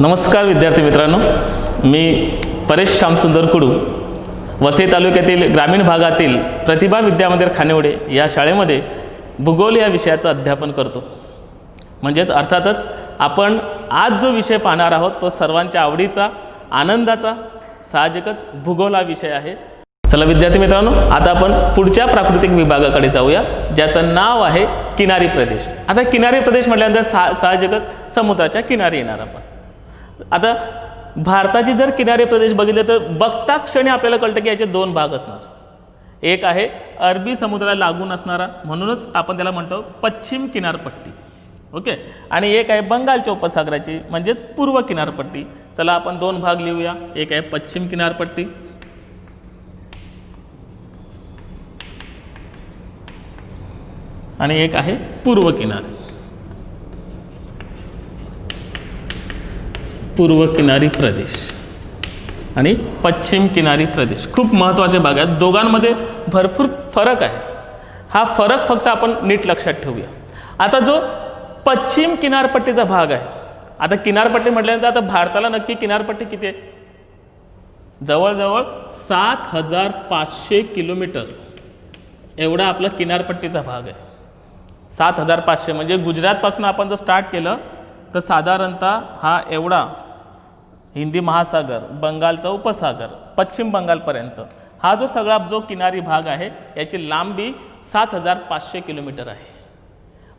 नमस्कार विद्यार्थी मित्रांनो, मी परेश श्यामसुंदर कुडू वसई तालुक्यातील ग्रामीण भागातील प्रतिभा विद्यामंदिर खानिवडे या शाळेमध्ये भूगोल या विषयाचं अध्यापन करतो। म्हणजेच अर्थातच आपण आज जो विषय पाहणार आहोत तो सर्वांच्या आवडीचा, आनंदाचा साहजिकच भूगोल हा विषय आहे। चला विद्यार्थी मित्रांनो, आता आपण पुढच्या प्राकृतिक विभागाकडे जाऊया, ज्याचं नाव आहे किनारी प्रदेश। आता किनारी प्रदेश म्हटल्यानंतर साहजिकच समुद्राच्या किनारी येणार आपण। आता भारताची जर किनारी प्रदेश बघितले तर बघता क्षणी आपल्याला कळतं की याचे दोन भाग असणार। एक आहे अरबी समुद्राला लागून असणारा, म्हणूनच आपण त्याला म्हणतो पश्चिम किनारपट्टी, ओके, आणि एक आहे बंगालच्या उपसागराची म्हणजेच पूर्व किनारपट्टी। चला आपण दोन भाग लिहूया, एक आहे पश्चिम किनारपट्टी आणि एक आहे पूर्व किनारी प्रदेश आणि पश्चिम किनारी प्रदेश। खूप महत्त्वाचे भाग आहेत, दोघांमध्ये भरपूर फरक आहे। हा फरक फक्त आपण नीट लक्षात ठेवूया। आता जो पश्चिम किनारपट्टीचा भाग आहे, आता किनारपट्टी म्हटल्यानंतर आता भारताला नक्की किनारपट्टी किती आहे? जवळजवळ 7500 किलोमीटर एवढा आपला किनारपट्टीचा भाग आहे। 7500 म्हणजे गुजरातपासून आपण जर स्टार्ट केलं तर साधारणतः हा एवढा हिंदी महासागर, बंगालचा उपसागर, पश्चिम बंगालपर्यंत हा जो सगळा जो किनारी भाग आहे याची लांबी 7500 किलोमीटर आहे।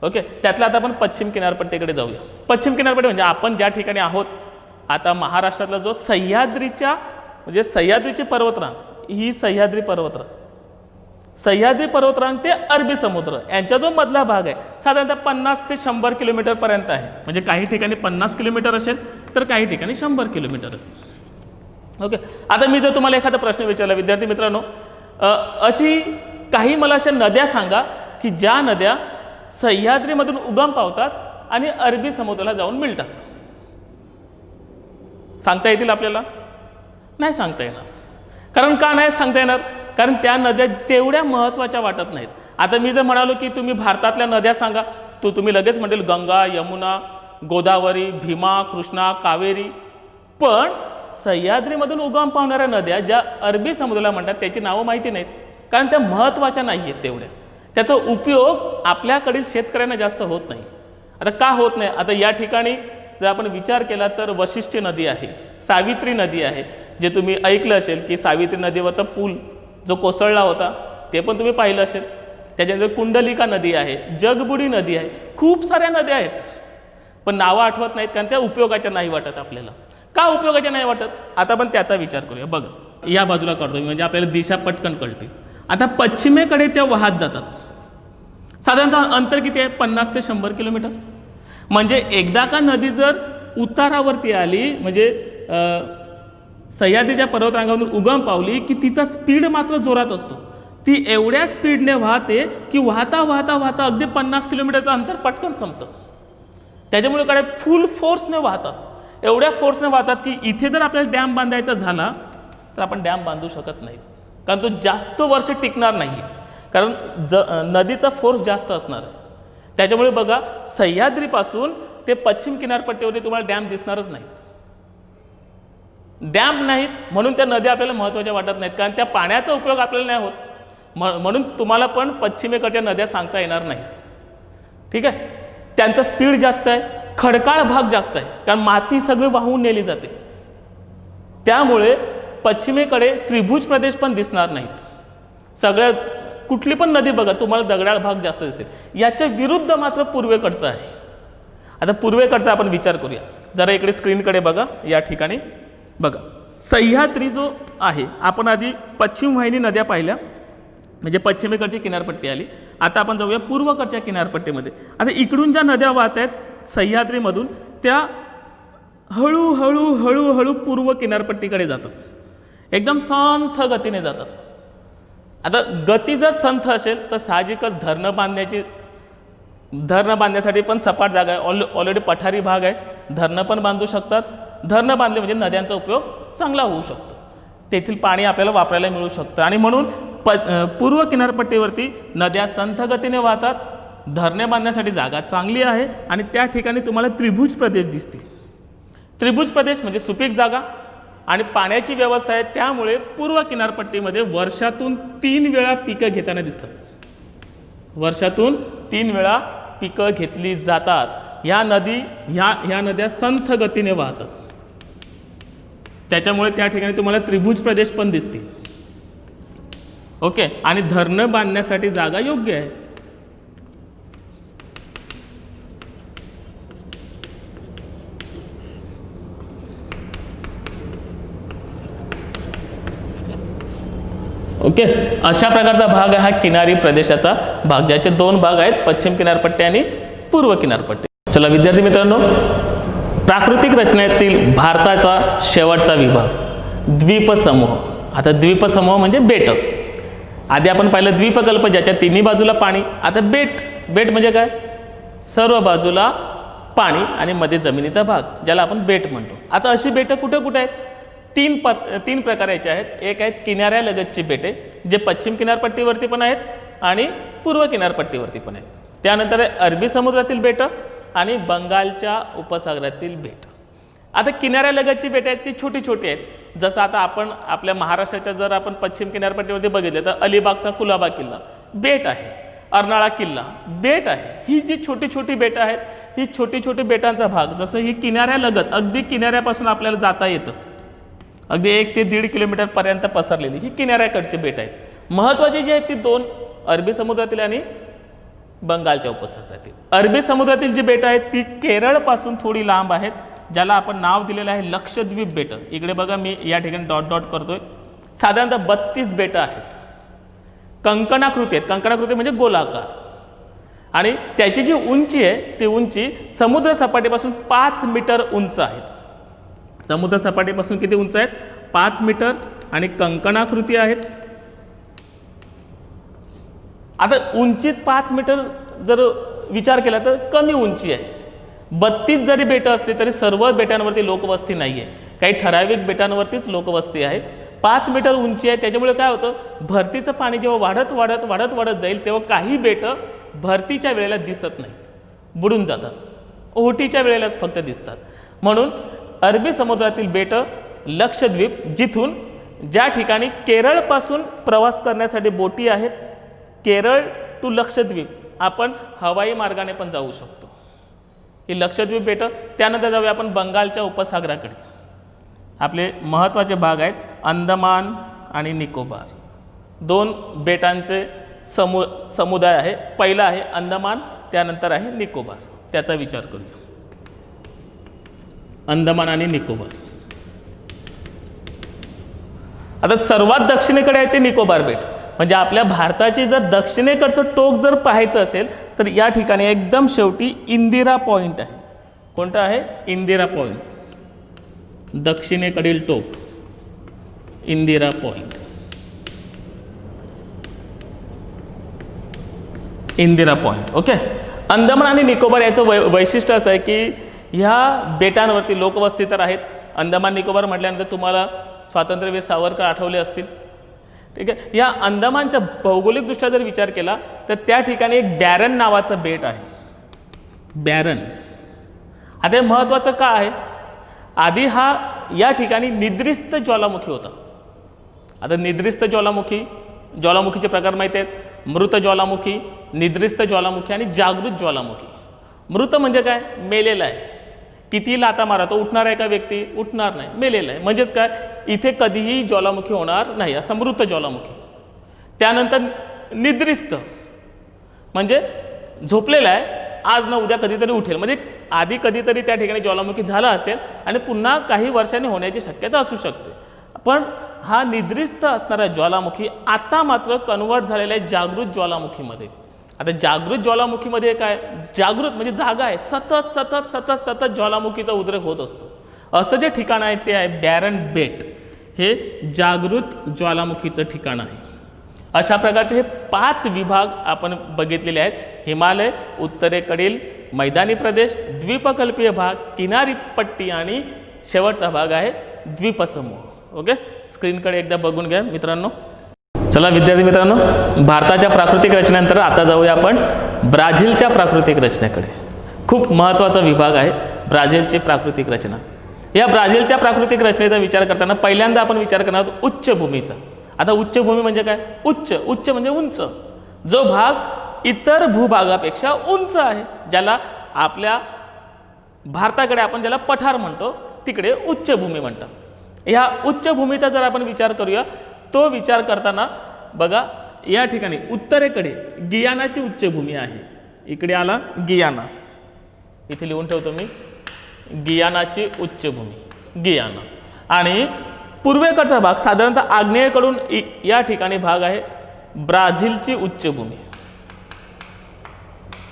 ओके, त्यातला आता आपण पश्चिम किनारपट्टीकडे जाऊया। पश्चिम किनारपट्टी म्हणजे आपण ज्या ठिकाणी आहोत आता महाराष्ट्रातला जो सह्याद्रीची पर्वतरांग, ही सह्याद्री पर्वतरांग ते अरबी समुद्र यांचा जो मधला भाग आहे साधारणतः 50 ते 100 किलोमीटर पर्यंत आहे। म्हणजे काही ठिकाणी 50 किलोमीटर असेल तर काही ठिकाणी 100 किलोमीटर असेल। ओके, आता मी जर तुम्हाला एखादा प्रश्न विचारला विद्यार्थी मित्रांनो, अशी काही मला अशा नद्या सांगा की ज्या नद्या सह्याद्रीमधून उगम पावतात आणि अरबी समुद्राला जाऊन मिळतात। सांगता येतील आपल्याला? नाही सांगता येणार। कारण का नाही सांगता येणार? कारण त्या नद्या तेवढ्या महत्त्वाच्या वाटत नाहीत। आता मी जर म्हणालो की तुम्ही भारतातल्या नद्या सांगा, तुम्ही लगेच म्हणेल गंगा, यमुना, गोदावरी, भीमा, कृष्णा, कावेरी, पण सह्याद्रीमधून उगम पावणाऱ्या नद्या ज्या अरबी समुद्राला म्हणतात त्याची नावं माहिती नाहीत, कारण त्या महत्त्वाच्या नाही आहेत तेवढ्या। त्याचा उपयोग आपल्याकडील शेतकऱ्यांना जास्त होत नाही। आता का होत नाही? आता या ठिकाणी जर आपण विचार केला तर वशिष्ठी नदी आहे, सावित्री नदी आहे, जे तुम्ही ऐकलं असेल की सावित्री नदीवरचा पूल जो कोसळला होता ते पण तुम्ही पाहिलं असेल। त्याच्यानंतर कुंडलिका नदी आहे, जगबुडी नदी आहे, खूप साऱ्या नद्या आहेत पण नावं आठवत नाहीत कारण त्या उपयोगाच्या नाही वाटत आपल्याला। का उपयोगाच्या नाही वाटत? आता आपण त्याचा विचार करूया। बघा, या बाजूला करतो म्हणजे आपल्याला दिशा पटकन कळते। आता पश्चिमेकडे त्या वाहत जातात, साधारणतः अंतर किती आहे? 50 ते 100 किलोमीटर। म्हणजे एकदा का नदी जर उतारावरती आली म्हणजे सह्याद्रीच्या पर्वतरांगावरून उगम पावली की तिचा स्पीड मात्र जोरात असतो। ती एवढ्या स्पीडने वाहते की वाहता वाहता वाहता अगदी 50 किलोमीटरचं अंतर पटकन संपतं। त्याच्यामुळे काय फुल फोर्सने वाहतात, एवढ्या फोर्सने वाहतात की इथे जर आपल्याला डॅम बांधायचा झाला तर आपण डॅम बांधू शकत नाही, कारण तो जास्त वर्ष टिकणार नाही आहे, कारण नदीचा फोर्स जास्त असणार आहे। त्याच्यामुळे बघा, सह्याद्रीपासून ते पश्चिम किनारपट्टीवरती तुम्हाला डॅम दिसणारच नाही। डॅम नाहीत म्हणून त्या नद्या आपल्याला महत्त्वाच्या वाटत नाहीत, कारण त्या पाण्याचा उपयोग आपल्याला नाही होत, म्हणून तुम्हाला पण पश्चिमेकडच्या नद्या सांगता येणार नाहीत। ठीक आहे, त्यांचा स्पीड जास्त आहे, खडकाळ भाग जास्त आहे, कारण माती सगळी वाहून नेली जाते। त्यामुळे पश्चिमेकडे त्रिभुज प्रदेश पण दिसणार नाहीत। सगळ्या कुठली पण नदी बघा तुम्हाला दगडाळ भाग जास्त दिसेल। याच्या विरुद्ध मात्र पूर्वेकडचं आहे। आता पूर्वेकडचा आपण विचार करूया, जरा इकडे स्क्रीनकडे बघा। या ठिकाणी बघा, सह्याद्री जो आहे, आपण आधी पश्चिम वाहिनी नद्या पाहिल्या म्हणजे पश्चिमेकडची किनारपट्टी आली। आता आपण जाऊया पूर्वकडच्या किनारपट्टीमध्ये। आता इकडून ज्या नद्या वाहत आहेत सह्याद्रीमधून त्या हळूहळू हळूहळू पूर्व किनारपट्टीकडे जातात, एकदम संथ गतीने जातात। आता गती जर संथ असेल तर साहजिकच धरणं बांधण्यासाठी पण सपाट जागा आहे, ऑलरेडी पठारी भाग आहे, धरणं पण बांधू शकतात। धरणं बांधले म्हणजे नद्यांचा उपयोग चांगला होऊ शकतो, तेथील पाणी आपल्याला वापरायला मिळू शकतं। आणि म्हणून पूर्व किनारपट्टीवरती नद्या संथ गतीने वाहतात, धरणे बांधण्यासाठी जागा चांगली आहे आणि त्या ठिकाणी तुम्हाला त्रिभुज प्रदेश दिसतील। त्रिभुज प्रदेश म्हणजे सुपीक जागा आणि पाण्याची व्यवस्था आहे, त्यामुळे पूर्व किनारपट्टीमध्ये वर्षातून 3 वेळा पिकं घेताना दिसतात. वर्षातून 3 वेळा पिकं घेतली जातात. ह्या नद्या संथ गतीने वाहतात, त्याच्यामुळे त्या ठिकाणी तुम्हाला त्रिभुज प्रदेश पण दिसतील. ओके. आणि धरणं बांधण्यासाठी जागा योग्य आहे. ओके. अशा प्रकारचा भाग आहे हा किनारी प्रदेशाचा भाग, ज्याचे 2 भाग आहेत, पश्चिम किनारपट्टी आणि पूर्व किनारपट्टी. चला विद्यार्थी मित्रांनो, प्राकृतिक रचनेतील भारताचा शेवटचा विभाग द्वीपसमूह. आता द्वीपसमूह म्हणजे बेट. आधी आपण पाहिलं द्वीपकल्प, ज्याच्या तिन्ही बाजूला पाणी. आता बेट म्हणजे काय? सर्व बाजूला पाणी आणि मध्ये जमिनीचा भाग, ज्याला आपण बेट म्हणतो. आता अशी बेटं कुठे कुठे आहेत? 3 प्रकाराचे आहेत. एक आहेत किनाऱ्यालगतची बेटे, जे पश्चिम किनारपट्टीवरती पण आहेत आणि पूर्व किनारपट्टीवरती पण आहेत. त्यानंतर आहे अरबी समुद्रातील बेटं आणि बंगालच्या उपसागरातील बेट. आता किनाऱ्यालगतची बेटे आहेत ती छोटी छोटी आहेत. जसं आता आपण आपल्या महाराष्ट्राच्या जर आपण पश्चिम किनारपट्टीमध्ये बघितलं तर अलिबागचा कुलाबा किल्ला बेट आहे, अर्नाळा किल्ला बेट आहे. ही जी छोटी छोटी बेटं आहेत, ही छोटी छोटी बेटांचा भाग. जसं ही किनाऱ्यालगत, अगदी किनाऱ्यापासून आपल्याला जाता येतं, अगदी 1 ते 1.5 किलोमीटरपर्यंत पसरलेली ही किनाऱ्याकडची बेट आहेत. महत्त्वाची जी आहेत ती 2 अरबी समुद्रातील आणि बंगालच्या उपसागरातील. अरबी समुद्रातील जी बेटं आहेत ती केरळपासून थोडी लांब आहेत, ज्याला आपण नाव दिलेलं आहे लक्षद्वीप बेटं. इकडे बघा, मी या ठिकाणी डॉट डॉट करतोय. साधारणतः 32 बेटं आहेत, कंकणाकृती आहेत. कंकणाकृती म्हणजे गोलाकार. आणि त्याची जी उंची आहे ती उंची समुद्र सपाटीपासून 5 मीटर उंच आहेत. समुद्र सपाटीपासून किती उंच आहेत? 5 मीटर आणि कंकणाकृती आहेत. आता उंचीत 5 मीटर जर विचार केला तर कमी उंची आहे. 32 जरी बेटं असली तरी सर्व बेटांवरती लोकवस्ती नाही आहे, काही ठराविक बेटांवरतीच लोकवस्ती आहे. 5 मीटर उंची आहे, त्याच्यामुळे काय होतं, भरतीचं पाणी जेव्हा वाढत वाढत वाढत वाढत जाईल तेव्हा काही बेटं भरतीच्या वेळेला दिसत नाहीत, बुडून जातात. ओहोटीच्या वेळेलाच फक्त दिसतात. म्हणून अरबी समुद्रातील बेटं लक्षद्वीप, जिथून ज्या ठिकाणी केरळपासून प्रवास करण्यासाठी बोटी आहेत, केरळ टू लक्षद्वीप आपण हवाई मार्गाने पण जाऊ शकतो, ही लक्षद्वीप बेटं. त्यानंतर जाऊया आपण बंगालच्या उपसागराकडे. आपले महत्त्वाचे भाग आहेत अंदमान आणि निकोबार. 2 बेटांचे समुदाय आहे. पहिला आहे अंदमान, त्यानंतर आहे निकोबार. त्याचा विचार करूया. अंदमान आणि निकोबार. आता सर्वात दक्षिणेकडे आहे ते निकोबार बेट. म्हणजे आपल्या भारताची जर दक्षिणेकडचं टोक जर पाहायचं असेल तर या ठिकाणी एकदम शेवटी इंदिरा पॉइंट आहे. कोणतं आहे? इंदिरा पॉइंट. दक्षिणेकडील टोक Indira point. Indira point. Okay. Andaman आणि निकोबार याचं वैशिष्ट्य असं आहे की ह्या बेटांवरती लोकवस्ती तर आहेच. अंदमान निकोबार म्हटल्यानंतर तुम्हाला स्वातंत्र्यवीर सावरकर आठवले असतील. ठीक आहे. या अंदमानच्या भौगोलिकदृष्ट्या जर विचार केला तर त्या ठिकाणी एक बॅरन नावाचं बेट आहे. बॅरन. आता हे महत्त्वाचं का आहे? आधी हा या ठिकाणी निद्रिस्त ज्वालामुखी होता. आता निद्रिस्त ज्वालामुखीचे प्रकार माहिती आहेत. मृत ज्वालामुखी, निद्रिस्त ज्वालामुखी आणि जागृत ज्वालामुखी. मृत म्हणजे काय? मेलेला आहे. किती लाता मारा तो उठणार आहे का व्यक्ती? उठणार नाही, मेलेला आहे. म्हणजेच काय, इथे कधीही ज्वालामुखी होणार नाही, असा मृत ज्वालामुखी. त्यानंतर निद्रिस्त म्हणजे झोपलेला आहे, आज ना उद्या कधीतरी उठेल. म्हणजे आधी कधीतरी त्या ठिकाणी ज्वालामुखी झाला असेल आणि पुन्हा काही वर्षांनी होण्याची शक्यता असू शकते. पण हा निद्रिस्त असणारा ज्वालामुखी आता मात्र कन्वर्ट झालेला आहे जागृत ज्वालामुखीमध्ये. आता जागृत ज्वालामुखीमध्ये काय? जागृत म्हणजे जागा आहे, सतत सतत सतत सतत ज्वालामुखीचा उद्रेक होत असतो. असं जे ठिकाण आहे ते आहे बॅरन बेट. हे जागृत ज्वालामुखीचं ठिकाण आहे. अशा प्रकारचे हे 5 विभाग आपण बघितलेले आहेत. हिमालय, उत्तरेकडील मैदानी प्रदेश, द्वीपकल्पीय भाग, किनारी पट्टी आणि शेवटचा भाग आहे द्वीपसमूह. ओके. स्क्रीनकडे एकदा बघून घ्या मित्रांनो. चला विद्यार्थी मित्रांनो, भारताच्या प्राकृतिक रचनेनंतर आता जाऊया आपण ब्राझीलच्या प्राकृतिक रचनेकडे. खूप महत्त्वाचा विभाग आहे ब्राझीलची प्राकृतिक रचना. या ब्राझीलच्या प्राकृतिक रचनेचा विचार करताना पहिल्यांदा आपण विचार करणार आहोत उच्चभूमीचा. आता उच्चभूमी म्हणजे काय? उच्च म्हणजे उंच, जो भाग इतर भूभागापेक्षा उंच आहे, ज्याला आपल्या भारताकडे आपण ज्याला पठार म्हणतो तिकडे उच्चभूमी म्हणतात. ह्या उच्चभूमीचा जर आपण विचार करूया, तो विचार करताना बघा या ठिकाणी उत्तरेकडे गियानाची उच्चभूमी आहे. इकडे आला गियाना, इथे लिहून ठेवतो मी, गियानाची उच्चभूमी गियाना. आणि पूर्वेकडचा भाग साधारणतः आग्नेयेकडून या ठिकाणी भाग आहे ब्राझीलची उच्चभूमी.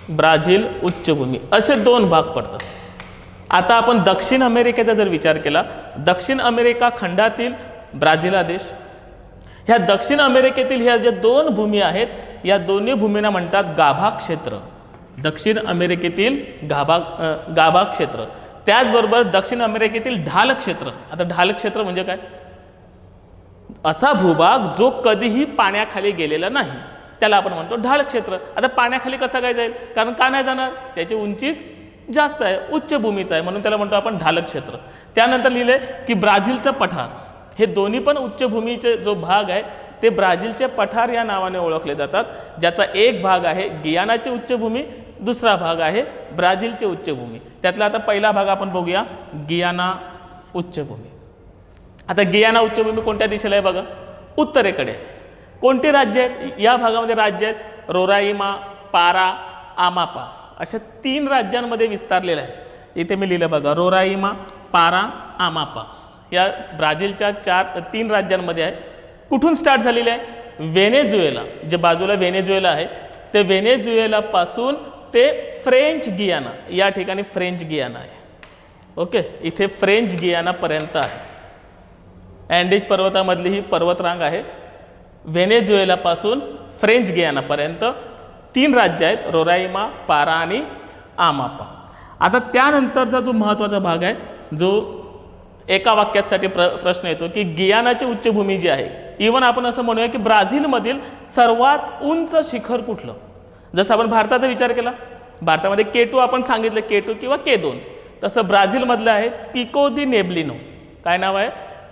ब्राझील उच्चभूमी असे दोन भाग पडतात. आता आपण दक्षिण अमेरिकेचा जर विचार केला, दक्षिण अमेरिका खंडातील ब्राझील हा देश, ह्या दक्षिण अमेरिकेतील ह्या ज्या दोन भूमी आहेत, या दोन्ही भूमींना म्हणतात गाभा क्षेत्र. दक्षिण अमेरिकेतील गाभा क्षेत्र, त्याचबरोबर दक्षिण अमेरिकेतील ढाल क्षेत्र. आता ढाल क्षेत्र म्हणजे काय? असा भूभाग जो कधीही पाण्याखाली गेलेला नाही, त्याला आपण म्हणतो ढाल क्षेत्र. आता पाण्याखाली कसा काय जाईल? कारण का नाही जाणार? त्याची उंचीच जास्त आहे, उच्चभूमीचा आहे, म्हणून त्याला म्हणतो आपण ढाल क्षेत्र. त्यानंतर लिहिले की ब्राझीलचं पठार, हे दोन्ही पण उच्चभूमीचे जो भाग आहे ते ब्राझीलचे पठार या नावाने ओळखले जातात, ज्याचा एक भाग आहे गियानाची उच्चभूमी, दुसरा भाग आहे ब्राझीलची उच्चभूमी. त्यातला आता पहिला भाग आपण बघूया, गियाना उच्चभूमी. आता गियाना उच्चभूमी कोणत्या दिशेला आहे? बघा उत्तरेकडे. कोणती राज्य आहेत या भागामध्ये? राज्य आहेत रोराईमा, पारा, आमापा अशा 3 राज्यांमध्ये विस्तारलेला आहे. इथे मी लिहिलं बघा, रोराईमा, पारा, आमापा या ब्राझीलच्या 3 राज्यांमध्ये आहे. कुठून स्टार्ट झालेले आहे? व्हेनेझुएला, जे बाजूला व्हेनेझुएला आहे ते व्हेनेझुएलापासून ते फ्रेंच गियाना, या ठिकाणी फ्रेंच गियाना आहे. ओके, इथे फ्रेंच गियानापर्यंत आहे. अँडीज पर्वतामधली ही पर्वतरांग आहे. व्हेनेझुएलापासून फ्रेंच गियानापर्यंत 3 राज्य आहेत, रोराईमा, पारा आणि आमापा. आता त्यानंतरचा जो महत्त्वाचा भाग आहे, जो एका वाक्यासाठी प्रश्न येतो की गियानाची उच्चभूमी जी आहे, इवन आपण असं म्हणूया की ब्राझीलमधील सर्वात उंच शिखर कुठलं? जसं आपण भारताचा विचार केला, भारतामध्ये K2 आपण सांगितलं, K2 किंवा K2, तसं ब्राझीलमधलं आहे पिको दी नेब्लिनो. काय नाव आहे?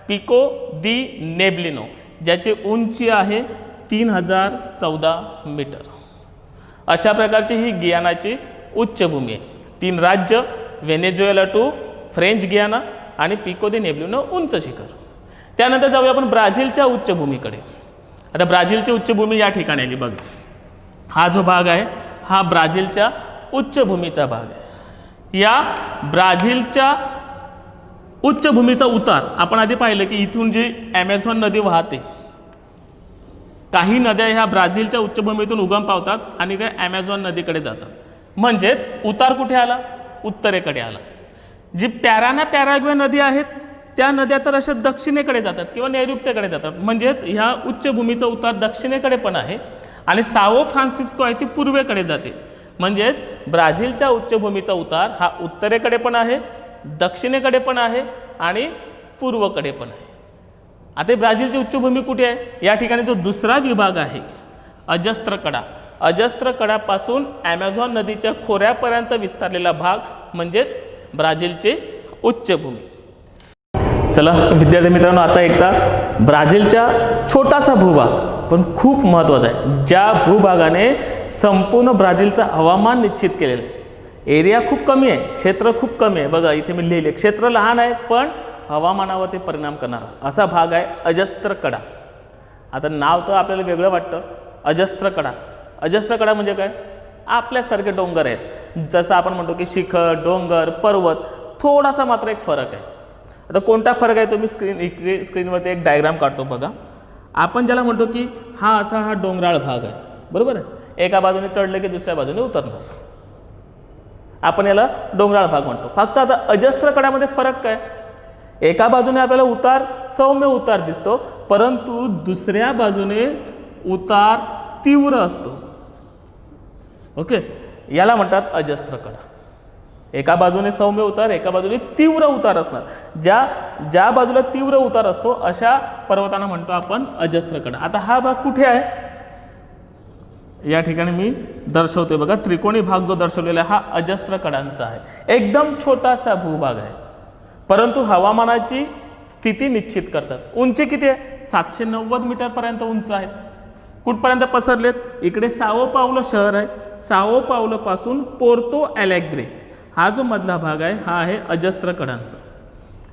पिको दी नेब्लिनो, ज्याची उंची आहे 3014 मीटर. अशा प्रकारची ही गियानाची उच्चभूमी आहे. 3 राज्य, व्हेनेझुएला टू फ्रेंच गियाना आणि पिको दी नेब्लिनो उंच शिखर. त्यानंतर जाऊया आपण ब्राझीलच्या उच्चभूमीकडे. आता ब्राझीलची उच्चभूमी या ठिकाणी आली बघा. हा जो भाग आहे हा ब्राझीलच्या उच्चभूमीचा भाग आहे. या ब्राझीलच्या उच्चभूमीचा उतार आपण आधी पाहिलं की इथून जी ॲमेझॉन नदी वाहते, काही नद्या ह्या ब्राझीलच्या उच्चभूमीतून उगम पावतात आणि त्या ॲमेझॉन नदीकडे जातात. म्हणजेच उतार कुठे आला? उत्तरेकडे आला. जी पॅराग्वे नदी आहेत त्या नद्या तर अशा दक्षिणेकडे जातात किंवा नैऋत्येकडे जातात. म्हणजेच ह्या उच्चभूमीचा उतार दक्षिणेकडे पण आहे आणि साओ फ्रान्सिस्को आहे ती पूर्वेकडे जाते. म्हणजेच ब्राझीलच्या उच्चभूमीचा उतार हा उत्तरेकडे पण आहे, दक्षिणेकडे पण आहे आणि पूर्वेकडे पण आहे. आता ब्राझीलची उच्चभूमी कुठे आहे? या ठिकाणी जो दुसरा विभाग आहे अजस्त्रकडा, अजस्त्रकडापासून ॲमेझॉन नदीच्या खोऱ्यापर्यंत विस्तारलेला भाग म्हणजेच ब्राझीलची उच्चभूमी. चला विद्यार्थी मित्रांनो, आता एकदा ब्राझीलच्या छोटासा भूभाग पण खूप महत्त्वाचा आहे, ज्या भूभागाने संपूर्ण ब्राझीलचं हवामान निश्चित केलेलं आहे. एरिया खूप कमी आहे, क्षेत्र खूप कमी आहे. बघा इथे मी लिहिले, क्षेत्र लहान आहे पण हवामानावरती परिणाम करणारा असा भाग आहे अजस्त्रकडा. आता नाव तर आपल्याला वेगळं वाटतं, अजस्त्रकडा. अजस्त्रकडा म्हणजे काय? आपल्यासारखे डोंगर आहेत, जसं आपण म्हणतो की शिखर, डोंगर, पर्वत, थोडासा मात्र एक फरक आहे. आता कोणता फरक आहे तो मी स्क्रीनवरती एक डायग्राम काढतो बघा. आपण ज्याला म्हणतो की हा डोंगराळ भाग आहे, बरोबर आहे. एका बाजूने चढलं की दुसऱ्या बाजूने उतरणार, आपण याला डोंगराळ भाग म्हणतो. फक्त आता अजस्त्रकडामध्ये फरक काय? एका बाजूने आपल्याला उतार, सौम्य उतार दिसतो, परंतु दुसऱ्या बाजूने उतार तीव्र असतो. ओके, याला म्हणतात अजस्त्रकडा. एका बाजूने सौम्य उतार, एका बाजूने तीव्र उतार असणार. ज्या बाजूला तीव्र उतार असतो अशा पर्वतांना म्हणतो आपण अजस्त्रकडा. आता हा भाग कुठे आहे? या ठिकाणी मी दर्शवतोय बघा, त्रिकोणी भाग जो दर्शवलेला आहे हा अजस्त्रकडांचा आहे. एकदम छोटासा भूभाग आहे, परंतु हवामानाची स्थिती निश्चित करतात. उंची किती आहे? 790 मीटरपर्यंत उंच आहेत. कुठपर्यंत पसरलेत? इकडे साओ पावलो शहर आहे, साओ पावलोपासून पोर्तो अलेग्रे हा जो मधला भाग आहे हा आहे अजस्त्र कडांचा.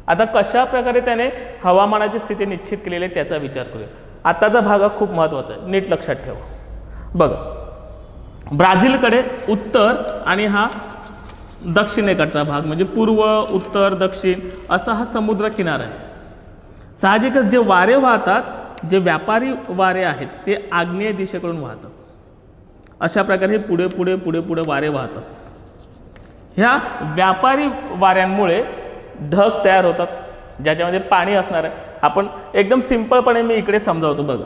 आता कशा प्रकारे त्याने हवामानाची स्थिती निश्चित केलेली आहे त्याचा विचार करूया. आताचा भाग हा खूप महत्त्वाचा आहे, नीट लक्षात ठेवा. बघा, ब्राझीलकडे उत्तर आणि हा दक्षिणेकडचा भाग म्हणजे पूर्व, उत्तर, दक्षिण असा हा समुद्र किनारा आहे. साहजिकच जे वारे वाहतात, जे व्यापारी वारे आहेत ते आग्नेय दिशेकडून वाहतात. अशा प्रकारे हे पुढे पुढे पुढे पुढे वारे वाहतात. ह्या व्यापारी वाऱ्यांमुळे ढग तयार होतात ज्याच्यामध्ये पाणी असणार आहे. आपण एकदम सिंपलपणे मी इकडे समजावतो. बघा,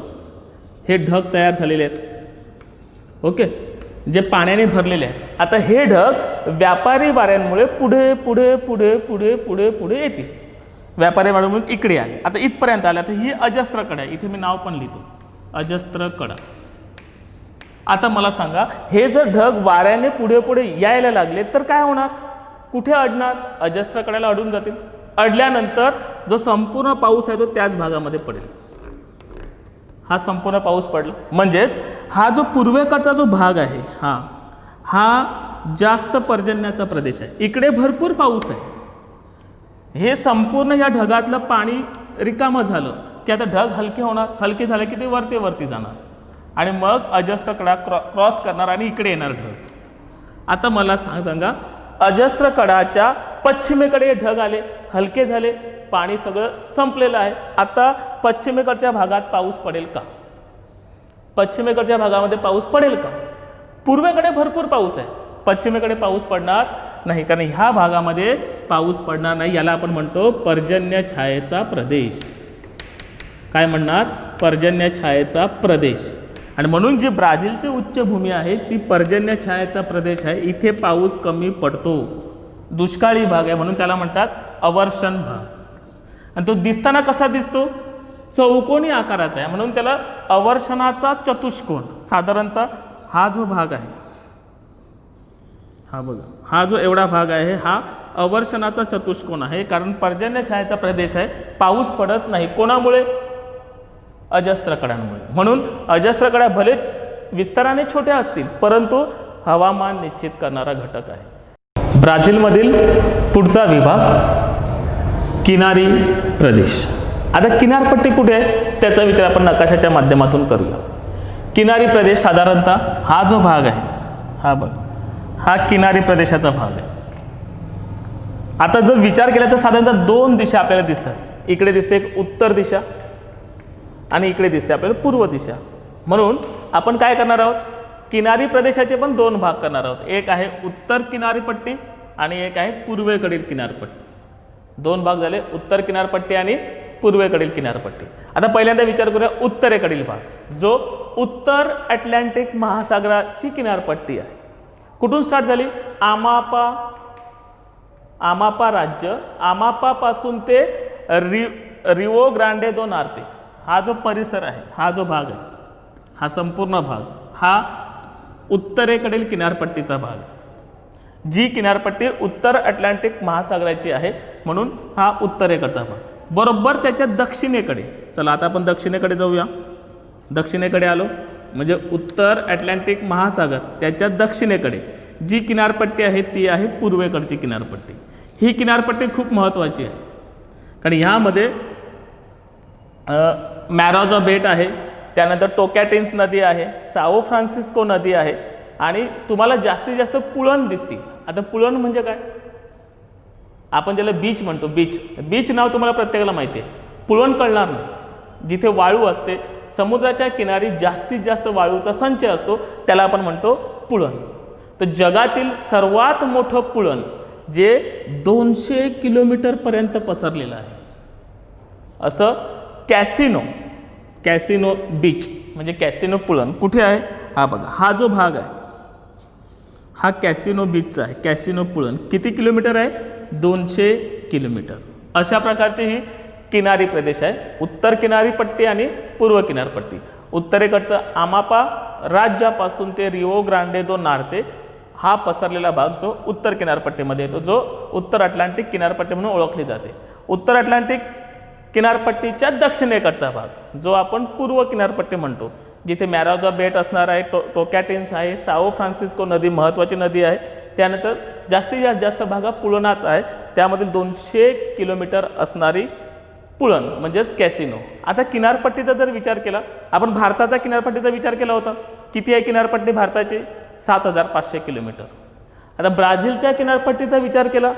हे ढग तयार झालेले आहेत, ओके, जे पाण्याने भरलेले आहेत. आता हे ढग व्यापारी वाऱ्यांमुळे पुढे पुढे पुढे पुढे पुढे पुढे येतील. व्यापारी वाऱ्यामुळे इकडे आले, आता इथपर्यंत आले. आता ही अजस्त्र कडा आहे, इथे मी नाव पण लिहितो, अजस्त्र कडा. आता मला सांगा, हे जर ढग वाऱ्याने पुढे पुढे यायला लागले तर काय होणार? कुठे अडणार? अजस्त्र कड्याला अडून जातील. अडल्यानंतर जो संपूर्ण पाऊस आहे तो त्याच भागामध्ये पडेल. हा संपूर्ण पाऊस पडला म्हणजेच हा जो पूर्वेकडचा जो भाग आहे हा जास्त पर्जन्याचा प्रदेश आहे. इकडे भरपूर पाऊस आहे. हे संपूर्ण या ढगातलं पाणी रिकामं झालं की आता ढग हलके होणार. हलके झाले की ते वरती जाणार आणि मग अजस्त्र कडा क्रॉस करणार आणि इकडे येणार ढग. आता मला सांगा, अजस्त्र कडाच्या पश्चिमेकडे ढग आले, हलके झाले, पाणी सगळं संपलेलं आहे. आता पश्चिमेकडच्या भागात पाऊस पडेल का? पश्चिमेकडच्या भागामध्ये पाऊस पडेल का? पूर्वेकडे भरपूर पाऊस आहे, पश्चिमेकडे पाऊस पडणार नाही, कारण ह्या भागामध्ये पाऊस पडणार नाही. याला आपण म्हणतो पर्जन्य छायेचा प्रदेश. काय म्हणणार? पर्जन्य छायेचा प्रदेश. आणि म्हणून जी ब्राझीलची उच्चभूमी आहे ती पर्जन्य छायेचा प्रदेश आहे. इथे पाऊस कमी पडतो, दुष्काळी भाग आहे, म्हणून त्याला म्हणतात अवर्षण भाग. आणि तो दिसताना कसा दिसतो? चौकोनी आकाराचा आहे, म्हणून त्याला अवर्षणाचा चतुष्कोन. साधारणतः हा जो भाग आहे, हा बघा, हा जो एवढा भाग आहे हा अवर्षणाचा चतुष्कोन आहे, कारण पर्जन्य छायेचा प्रदेश आहे. पाऊस पडत नाही. कोणामुळे? अजस्त्र कडांमुळे. म्हणून अजस्त्र कडा भले विस्ताराने छोट्या असतील परंतु हवामान निश्चित करणारा घटक आहे. ब्राझीलमधील पुढचा विभाग किनारी प्रदेश. आता किनारपट्टी कुठे आहे त्याचा विचार आपण नकाशाच्या माध्यमातून करूया. किनारी प्रदेश साधारणतः हा जो भाग आहे हा बघ, हा किनारी प्रदेशाचा भाग आहे. आता जर विचार केला तर साधारणतः दोन दिशा आपल्याला दिसतात. इकडे दिसते एक उत्तर दिशा आणि इकडे दिसते आपल्याला पूर्व दिशा. म्हणून आपण काय करणार आहोत? किनारी प्रदेशाचे पण दोन भाग करणार आहोत. एक आहे उत्तर किनारपट्टी आणि एक आहे पूर्वेकडील किनारपट्टी. दोन भाग झाले, उत्तर किनारपट्टी आणि पूर्वेकडील किनारपट्टी. आता पहिल्यांदा विचार करूया उत्तरेकडील भाग, जो उत्तर अटलांटिक महासागराची किनारपट्टी आहे. कुठून स्टार्ट झाली? आमापा राज्य, आमापापासून ते रिओ ग्रांडे दो नॉर्ते हा जो परिसर आहे, हा जो भाग आहे, हा संपूर्ण भाग हा उत्तरेकडील किनारपट्टीचा भाग. जी किनारपट्टी उत्तर अटलांटिक महासागराची आहे म्हणून हा उत्तरेकडचा भाग. बरोबर त्याच्या दक्षिणेकडे, चला आता आपण दक्षिणेकडे जाऊया. दक्षिणेकडे आलो म्हणजे उत्तर अटलांटिक महासागर त्याच्या दक्षिणेकडे जी किनारपट्टी आहे ती आहे पूर्वेकडची किनारपट्टी. ही किनारपट्टी खूप महत्त्वाची आहे कारण ह्यामध्ये मॅराजो बेट आहे, त्यानंतर टोकॅटिन्स नदी आहे, साओ फ्रान्सिस्को नदी आहे आणि तुम्हाला जास्तीत जास्त पुळण दिसतील. आता पुळण म्हणजे काय? आपण ज्याला बीच म्हणतो, बीच नाव तुम्हाला प्रत्येकाला माहिती आहे. पुळण कळणार नाही. जिथे वाळू असते, समुद्राच्या किनारी जास्तीत जास्त वाळूचा संच असतो, त्याला आपण म्हणतो पुळण. तर जगातील सर्वात मोठं पुळण जे 200 किलोमीटरपर्यंत पसरलेलं आहे असं कॅसिनो बीच म्हणजे कॅसिनो पुळण कुठे आहे? हा बघा, हा जो भाग आहे हा कॅसिनो बीचचा आहे. कॅसिनो पुळण किती किलोमीटर आहे? 200 किलोमीटर. अशा प्रकारची ही किनारी प्रदेश आहे. उत्तर किनारी पट्टी आणि पूर्व किनारपट्टी. उत्तरेकडचं आमापा राज्यापासून ते रिओ ग्रांडे दो नॉर्ते हा पसरलेला भाग जो उत्तर किनारपट्टीमध्ये येतो, जो उत्तर अटलांटिक किनारपट्टी म्हणून ओळखली जाते. उत्तर अटलांटिक किनारपट्टीच्या दक्षिणेकडचा भाग जो आपण पूर्व किनारपट्टी म्हणतो, जिथे मॅराजा बेट असणार आहे, टोकॅटिन्स आहे, साओ फ्रान्सिस्को नदी महत्त्वाची नदी आहे. त्यानंतर जास्तीत जास्त भाग हा पुळणाच आहे, त्यामधील 200 किलोमीटर असणारी पुळण म्हणजेच कॅसिनो. आता किनारपट्टीचा जर विचार केला, आपण भारताचा किनारपट्टीचा विचार केला होता, किती आहे किनारपट्टी भारताची? 7500 किलोमीटर. आता ब्राझीलच्या किनारपट्टीचा विचार केला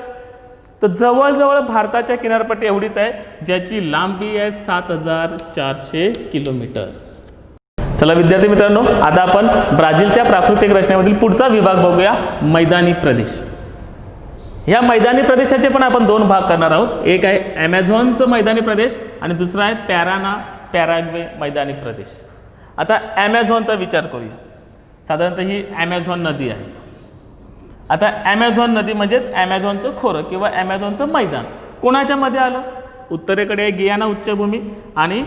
तर जवळजवळ भारताच्या किनारपट्टी एवढीच आहे, ज्याची लांबी आहे 7400 किलोमीटर. चला विद्यार्थी मित्रांनो, आता आपण ब्राझीलच्या प्राकृतिक रचनेमधील पुढचा विभाग बघूया, मैदानी प्रदेश. ह्या मैदानी प्रदेशाचे पण आपण 2 भाग करणार आहोत. एक आहे ॲमेझॉनचं मैदानी प्रदेश आणि दुसरा आहे पॅराना पॅराग्वे मैदानी प्रदेश. आता ॲमेझॉनचा विचार करूया. साधारणतः ही ॲमेझॉन नदी आहे. आता ॲमेझॉन नदी म्हणजेच ॲमेझॉनचं खोरं किंवा ॲमेझॉनचं मैदान कोणाच्या मध्ये आलं? उत्तरेकडे आहे गियाना उच्चभूमी आणि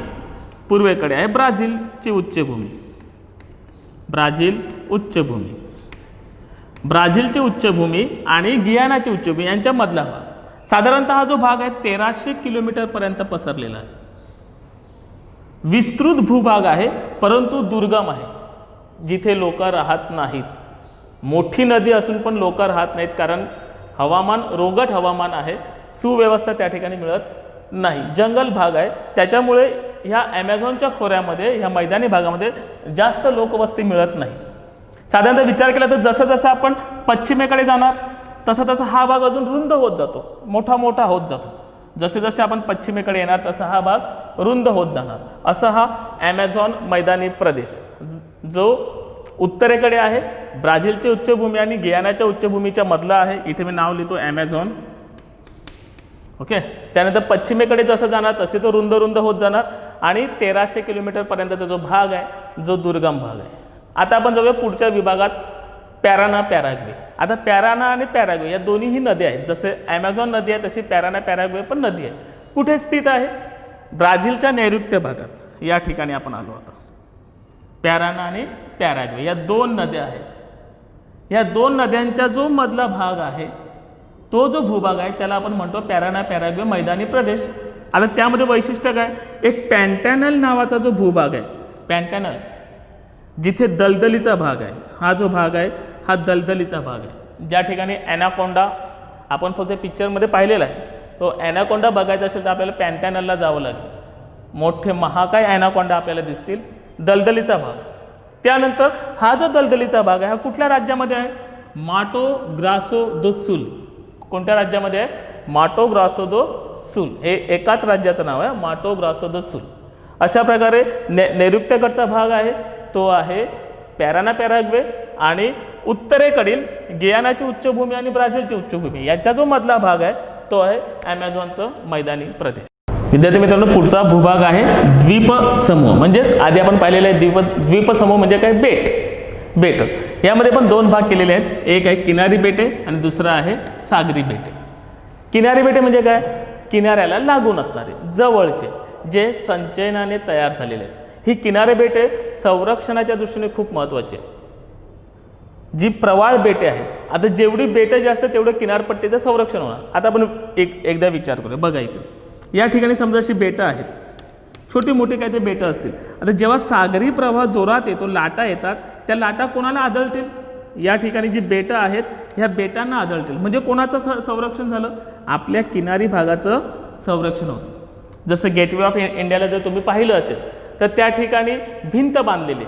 पूर्वेकडे आहे ब्राझीलची उच्चभूमी. ब्राझील उच्चभूमी, ब्राझीलची उच्चभूमी आणि गियानाची उच्चभूमी यांच्या मधला भाग. साधारणतः हा जो भाग आहे 1300 किलोमीटरपर्यंत पसरलेला आहे. विस्तृत भूभाग आहे, परंतु दुर्गम आहे, जिथे लोक राहत नाहीत. मोठी नदी असून पण लोक राहत नाहीत, कारण हवामान रोगट हवामान आहे, सुव्यवस्था त्या ठिकाणी मिळत नाही, जंगल भाग आहे. त्याच्यामुळे ह्या ॲमेझॉनच्या खोऱ्यामध्ये, ह्या मैदानी भागामध्ये जास्त लोकवस्ती मिळत नाही. साधारणतः विचार केला तर जसं जसं आपण पश्चिमेकडे जाणार तसं तसं हा भाग अजून रुंद होत जातो, मोठा मोठा होत जातो. जसे जसे आपण पश्चिमेकडे येणार तसा हा भाग रुंद होत जाणार. असा हा ॲमेझॉन मैदानी प्रदेश जो उत्तरेकडे आहे, ब्राझीलची उच्चभूमी आणि गियानाच्या उच्चभूमीच्या मधला आहे. इथे मी नाव लिहितो ॲमेझॉन. ओके. त्यानंतर पश्चिमेकडे जसं जाणार तसे तो रुंद रुंद होत जाणार आणि 1300 किलोमीटरपर्यंतचा जो भाग आहे, जो दुर्गम भाग आहे. आता आपण जाऊया पुढच्या विभागात, पॅराना पॅराग्वे. आता पॅराना आणि पॅराग्वे या दोन्हीही नद्या आहेत. जसे ॲमेझॉन नदी आहे तशी पॅराना पॅराग्वे पण नदी आहे. कुठे स्थित आहे? ब्राझीलच्या नैऋत्य भागात. या ठिकाणी आपण आलो आता. पॅराना आणि पॅराग्वे या 2 नद्या आहेत. या 2 नद्यांचा जो मधला भाग आहे, तो जो भूभाग आहे त्याला आपण म्हणतो पॅराना पॅराग्वे मैदानी प्रदेश. आता त्यामध्ये वैशिष्ट्य काय? एक पॅन्टॅनल नावाचा जो भूभाग आहे, पॅन्टॅनल, जिथे दलदलीचा भाग आहे. हा जो भाग आहे हा दलदलीचा भाग आहे. ज्या ठिकाणी ॲनाकोंडा आपण फक्त पिक्चरमध्ये पाहिलेला आहे, तो ॲनाकोंडा बघायचा असेल तर आपल्याला पॅन्टॅनलला जावं लागेल. मोठे महाकाय ॲनाकोंडा आपल्याला दिसतील. दलदलीचा भाग. त्यानंतर हा जो दलदलीचा भाग आहे हा कुठल्या राज्यामध्ये आहे? माटो ग्रासो दो सुल. कोणत्या राज्यामध्ये आहे? माटो ग्रासो दो सुल. हे एकाच राज्याचं नाव आहे, माटो ग्रासो दो सुल. अशा प्रकारे नैऋत्यकडचा भाग आहे तो आहे पॅराना पॅराग्वे आणि उत्तरेकडील गियानाची उच्चभूमी आणि ब्राझीलची उच्चभूमी यांचा जो मधला भाग आहे तो आहे ॲमेझॉनचं मैदानी प्रदेश. विद्यार्थी मित्रांनो, पुढचा भूभाग आहे द्वीपसमूह. म्हणजेच आधी आपण पाहिलेले आहे द्वीपसमूह म्हणजे काय? बेट. यामध्ये पण 2 भाग केलेले आहेत. एक आहे किनारी बेटे आणि दुसरा आहे सागरी बेटे. किनारी बेटे म्हणजे काय? किनाऱ्याला लागून असणारे, जवळचे, जे संचयनाने तयार झालेले आहेत. ही किनारी बेटे संरक्षणाच्या दृष्टीने खूप महत्त्वाची आहेत. जी प्रवाळ बेटे आहेत, आता जेवढी बेटे जास्त तेवढं किनारपट्टीचं संरक्षण होणार. आता आपण एकदा विचार करूया. बघा इकडे या ठिकाणी समजा अशी बेटं आहेत, छोटी मोठी काय ते बेटं असतील. आता जेव्हा सागरी प्रवाह जोरात येतो, लाटा येतात, त्या लाटा कोणाला आदळतील? या ठिकाणी जी बेटं आहेत ह्या बेटांना आदळतील. म्हणजे कोणाचं संरक्षण झालं? आपल्या किनारी भागाचं संरक्षण होतं. जसं गेटवे ऑफ इंडियाला जर तुम्ही पाहिलं असेल तर त्या ठिकाणी भिंत बांधलेली,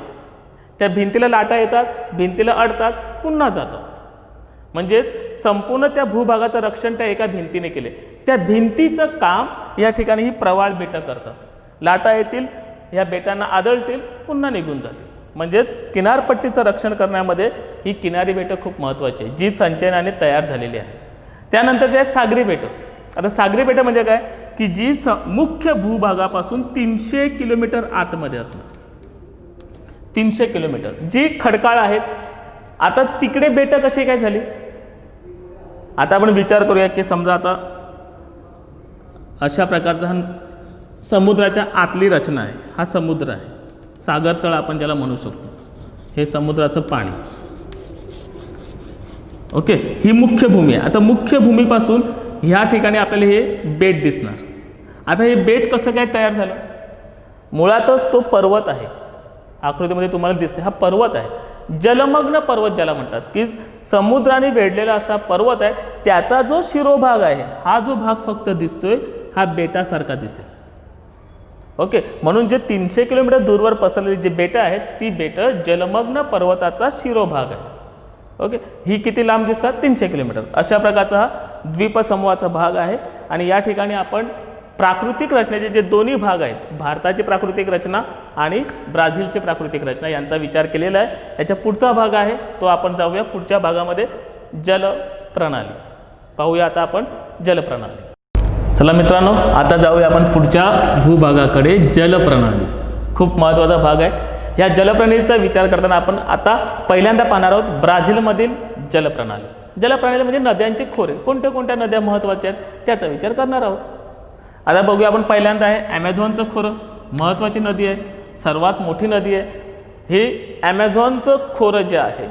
त्या भिंतीला लाटा येतात, भिंतीला अडतात, पुन्हा जातात. म्हणजेच संपूर्ण त्या भूभागाचं रक्षण त्या एका भिंतीने केले. त्या भिंतीचं काम या ठिकाणी ही प्रवाळ बेटं करतात. लाटा येतील, ह्या बेटांना आदळतील, पुन्हा निघून जातील. म्हणजेच किनारपट्टीचं रक्षण करण्यामध्ये ही किनारी बेटं खूप महत्त्वाची आहे, जी संचयनाने तयार झालेली आहे. त्यानंतरचे आहेत सागरी बेटं. आता सागरी बेटं म्हणजे काय? की जी मुख्य भूभागापासून 300 किलोमीटर आतमध्ये असणार. 300 किलोमीटर जी खडकाळ आहेत. आता तिकडे बेटं कशी काय झाली? आता आपण विचार करूया की समजा आता अशा प्रकारचा हा समुद्राच्या आतली रचना आहे. हा समुद्र आहे, सागरतळ आपण ज्याला म्हणू शकतो. हे समुद्राचं पाणी. ओके, ही मुख्य भूमी आहे. आता मुख्य भूमीपासून ह्या ठिकाणी आपल्याला हे बेट दिसणार. आता हे बेट कसं काय तयार झालं? मुळातच तो पर्वत आहे. आकृतीमध्ये तुम्हाला दिसते हा पर्वत आहे. जलमग्न पर्वत ज्याला म्हणतात, की समुद्राने वेढलेला असा पर्वत आहे. त्याचा जो शिरोभाग आहे, हा जो भाग फक्त दिसतोय हा बेटासारखा दिसेल. ओके, म्हणून जे 300 किलोमीटर दूरवर पसरलेली जी बेटं आहेत ती बेटं जलमग्न पर्वताचा शिरोभाग आहे. ओके, ही किती लांब दिसतात? 300 किलोमीटर. अशा प्रकारचा हा द्वीपसमूहाचा भाग आहे. आणि या ठिकाणी आपण प्राकृतिक रचनेचे जे दोन्ही भाग आहेत, भारताची प्राकृतिक रचना आणि ब्राझीलची प्राकृतिक रचना, यांचा विचार केलेला आहे. याच्या पुढचा भाग आहे तो आपण जाऊया पुढच्या भागामध्ये, जलप्रणाली. पाहूया आता आपण जलप्रणाली. चला मित्रांनो, आता जाऊया आपण पुढच्या भूभागाकडे, जलप्रणाली. खूप महत्त्वाचा भाग आहे. या जलप्रणालीचा विचार करताना आपण आता पहिल्यांदा पाहणार आहोत ब्राझीलमधील जलप्रणाली. जलप्रणाली म्हणजे नद्यांचे खोरे. कोणत्या कोणत्या नद्या महत्त्वाच्या आहेत त्याचा विचार करणार आहोत. आता बघूया आपण. पहिल्यांदा आहे ॲमेझॉनचं खोरं. महत्त्वाची नदी आहे, सर्वात मोठी नदी आहे. हे ॲमेझॉनचं खोरं जे आहे,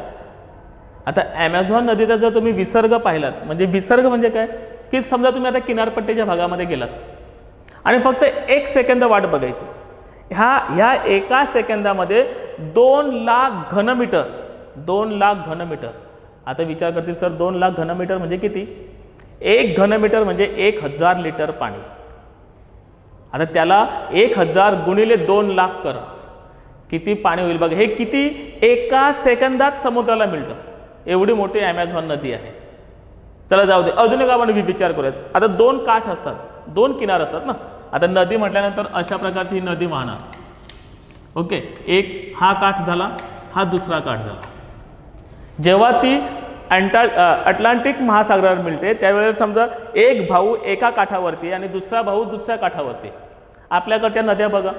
आता ॲमेझॉन नदीचा जर तुम्ही विसर्ग पाहिलात, म्हणजे विसर्ग म्हणजे काय, की समजा तुम्ही आता किनारपट्टीच्या भागामध्ये गेलात आणि फक्त 1 सेकंद वाट बघायची. ह्या एका सेकंदामध्ये 2 लाख घनमीटर, 2 लाख घनमीटर. आता विचार करतील सर 2 लाख घनमीटर म्हणजे किती? 1 घनमीटर म्हणजे 1000 लिटर पाणी. आता त्याला 1000 गुणिले 2 लाख करा, किती पाणी होईल बघा. हे किती एका सेकंदात समुद्राला मिळतं. एवढी मोठी ॲमेझॉन नदी आहे. चला जाऊ दे, अजून एक आपण विचार करूयात. आता 2 काठ असतात, 2 किनार असतात ना. आता नदी म्हटल्यानंतर अशा प्रकारची ही नदी वाहणार. ओके, एक हा काठ झाला, हा दुसरा काठ झाला. जेव्हा ती अटलांटिक महासागरावर मिळते त्यावेळेस समजा एक भाऊ एका काठावरती आणि दुसरा भाऊ दुसऱ्या काठावरती. आपल्याकडच्या नद्या बघा,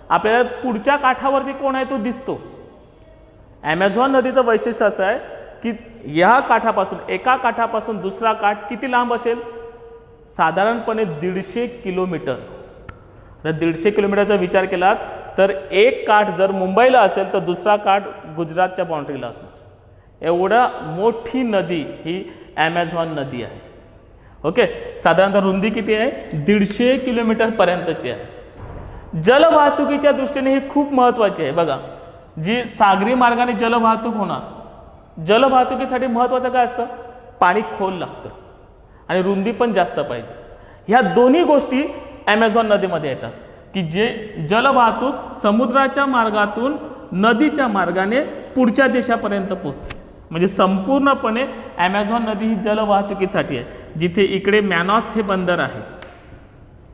आपल्याला पुढच्या काठावरती कोण आहे तो दिसतो. ॲमेझॉन नदीचं वैशिष्ट्य असं आहे की या काठापासून, एका काठापासून दुसरा काठ किती लांब असेल? साधारणपणे 150 किलोमीटर. तर 150 किलोमीटरचा विचार केलात तर एक काठ जर मुंबईला असेल तर दुसरा काठ गुजरातच्या बाउंड्रीला असणार. एवढा मोठी नदी ही ॲमेझॉन नदी आहे. ओके, साधारणतः रुंदी किती आहे? 150 किलोमीटरपर्यंतची आहे. जलवाहतुकीच्या दृष्टीने ही खूप महत्त्वाची आहे. बघा, जी सागरी मार्गाने जलवाहतूक होणार, जलवाहतुकीसाठी महत्त्वाचं काय असतं? पाणी खोल लागतं आणि रुंदी पण जास्त पाहिजे. ह्या दोन्ही गोष्टी ॲमेझॉन नदीमध्ये येतात, की जे जलवाहतूक समुद्राच्या मार्गातून नदीच्या मार्गाने पुढच्या देशापर्यंत पोहोचते. म्हणजे संपूर्णपणे ॲमेझॉन नदी ही जलवाहतुकीसाठी आहे. जिथे इकडे मॅनॉस हे बंदर आहे,